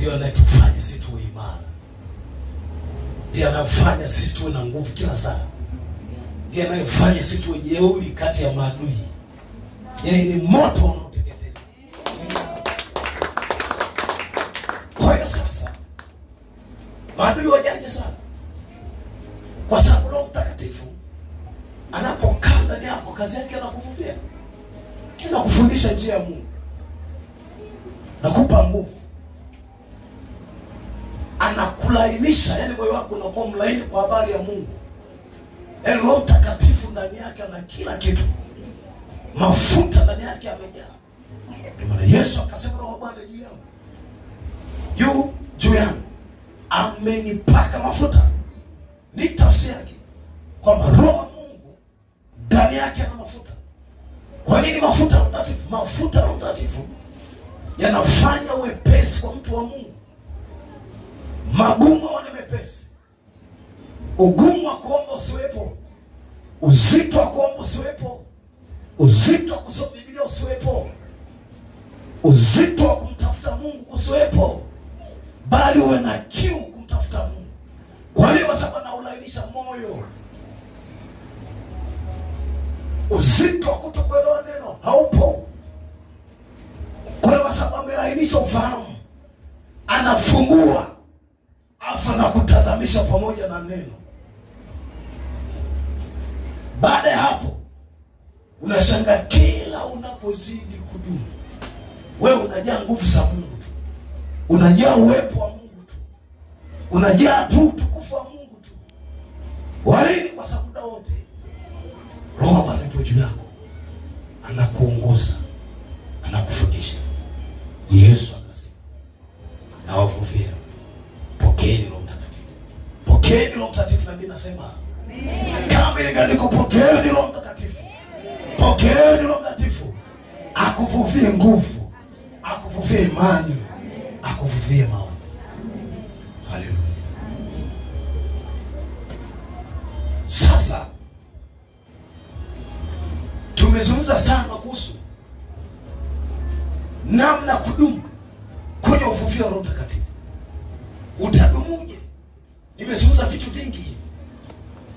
ndio anatufanya sisi tuwe imara, ndio anafanya sisi tuwe na nguvu kila saa, ndio anayofanya sisi tuwe jeuri kati ya maadui. Yeye ni moto unaoteketeza. Kwa hiyo sasa maadui wajanja sana, kwa sababu Roho Mtakatifu anapokaa ndani yako, kazi yake anakuvuvia, anakufundisha njia ya Mungu, nakupa nguvu, anakulainisha, yani moyo wako unakuwa mlaini kwa habari ya Mungu. Roho Mtakatifu ndani yake ana kila kitu, mafuta ndani yake yamejaa. Maana Yesu akasema Roho wa Bwana juu yangu, amenipaka mafuta. Ni tafsiri yake kwamba Roho wa Mungu ndani yake ana mafuta. Kwa nini mafuta ya Mtakatifu? Mafuta ya Mtakatifu yanafanya wepesi kwa mtu wa Mungu. Magumu ni mepesi. Ugumu wa kuomba usiwepo. Uzito wa kuomba usiwepo. Uzito wa kusoma Biblia usiwepo. Uzito wa kumtafuta Mungu usiwepo. Bali uwe na kiu kumtafuta Mungu. Kwa hiyo sababu anaulainisha moyo. Uzito wa kutokuelewa neno haupo. Kwa sababu amelainisha ufahamu, anafungua afa na kutazamisha pamoja na neno. Baada ya hapo unashangaa kila unapozidi kudumu, wewe unajaa nguvu za Mungu tu, unajaa uwepo wa Mungu tu, unajaa tu utukufu wa Mungu tu. Walini? Kwa sababu muda wote Roho Bwana yupo juu yako, anakuongoza, anakufundisha. Yesu akasema, nawavuvia, pokeeni Roho Mtakatifu. Pokeeni Roho Mtakatifu, na mimi nasema kama ile gani, pokeeni Roho Mtakatifu. Pokeeni Roho Mtakatifu, akuvuvie nguvu, akuvuvie imani, akuvuvie maombi. Haleluya. Sasa tumezungumza sana kuhusu namna kudumu kwenye uvuvio wa Roho Mtakatifu. Utadumuje? Nimezungumza vitu vingi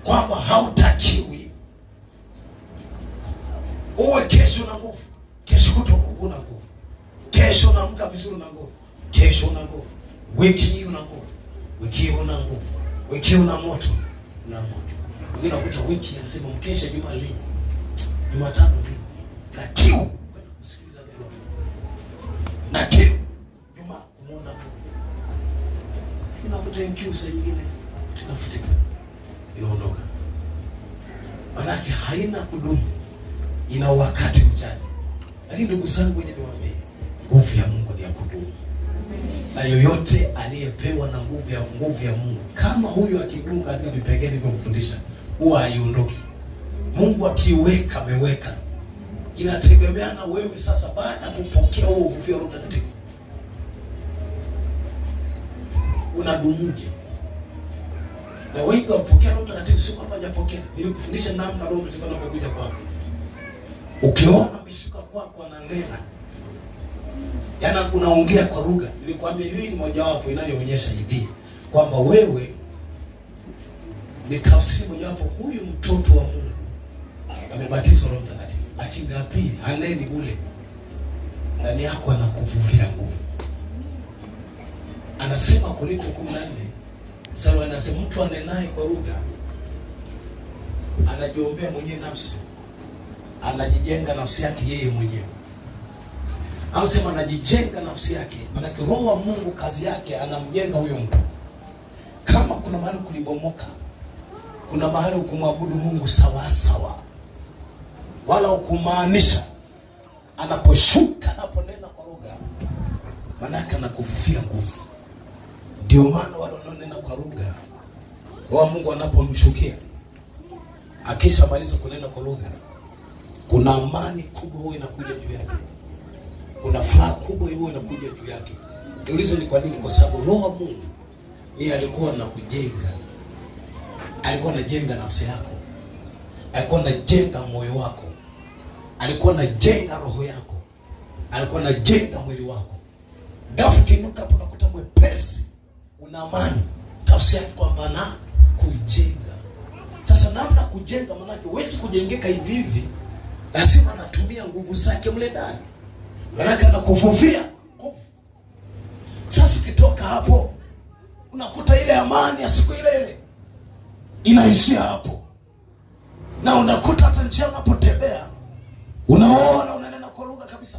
kwamba hautakiwi uwe kesho na nguvu, kesho kutwa una nguvu, kesho unaamka vizuri na nguvu, kesho una nguvu, wiki hii una nguvu, wiki hii una nguvu, wiki hii una moto, una moto. Wengine wakuta wiki anasema mkesha juma lini, Jumatano lini, na kiu kusikiliza neno, na kiu Juma kumuona Mungu. Unakuta kiu saa nyingine tunafutika, inaondoka. Manake haina kudumu, ina wakati mchache. Lakini ndugu zangu, wenye niwaambie, nguvu ya Mungu ni ya kudumu. Na yoyote aliyepewa na nguvu ya Mungu, kama huyu akidumu katika vipengele vya kufundisha, huwa haiondoki. Mungu akiweka ameweka. Inategemeana wewe sasa baada ya kupokea huo uvuvio wa Roho Mtakatifu, unadumuje. Na wengi wapokea Roho Mtakatifu sio kama hajapokea. Nilikufundisha namna Roho Mtakatifu anapokuja kwako. Ukiona ameshuka kwako ananena, yana unaongea kwa lugha. Nilikwambia hii ni mojawapo inayoonyesha hivi kwamba wewe ni tafsiri mojawapo, huyu mtoto wa Mungu amebatizwa Roho Mtakatifu. Lakini la pili, haneni ule ndani yako, anakuvuvia nguvu. Anasema Korinto 14 mstari anasema, mtu anenaye kwa lugha anajiombea mwenyewe nafsi, anajijenga nafsi yake yeye mwenyewe. Anasema anajijenga nafsi yake, maana Roho wa Mungu kazi yake anamjenga huyo mtu. Kama kuna mahali kulibomoka, kuna mahali kumwabudu Mungu sawa sawa, wala ukumaanisha, anaposhuka anaponena kwa lugha, maana anakuvuvia nguvu. Ndio maana wale wanaonena kwa lugha, Roho wa Mungu anapomshukia, akisha maliza kunena kwa lugha, kuna amani kubwa huwa inakuja juu yake. Kuna furaha kubwa huwa inakuja juu yake. Ulizo ni kwa nini? Kwa sababu Roho wa Mungu ni alikuwa anakujenga. Alikuwa anajenga nafsi yako. Alikuwa anajenga moyo wako. Alikuwa anajenga roho yako. Alikuwa anajenga mwili wako. Ghafla kinuka hapo nakuta mwepesi, una amani. Tafsiri yake kwamba na kujenga. Sasa namna kujenga, manake huwezi kujengeka hivi hivi, lazima anatumia nguvu zake mle ndani, manake anakufufia nguvu. Sasa ukitoka hapo unakuta ile amani ya siku ile inaishia hapo, na unakuta hata njia unapotembea unaona unanena kwa lugha kabisa,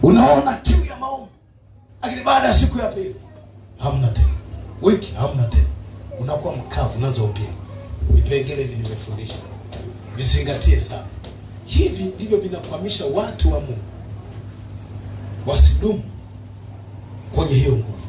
unaona kiu ya maombi. Lakini baada ya siku ya pili hamna tena, wiki hamna tena, unakuwa mkavu. Naanza upia vipengele hivi nimefundisha, vizingatie sana. Hivi ndivyo vinakwamisha watu wa Mungu wasidumu kwenye hiyo nguvu.